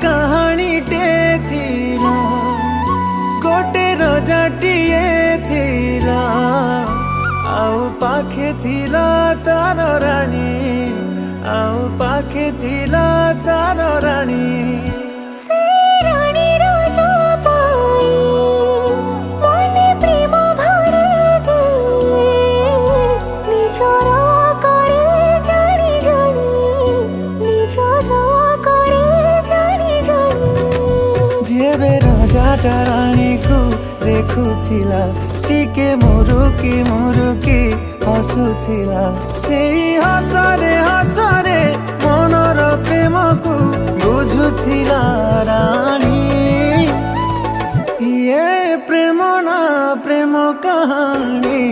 कहानी टे थीला गोटे रजाटिए थीला आउ पाखे थीला तार रानी आउ पाखे थीला तार रानी राजा रानी को देखुथिला टिके मुरुकी हसुथिला सेई हसरे मनर प्रेम को बुझुथिला रानी ये प्रेम ना प्रेम कहानी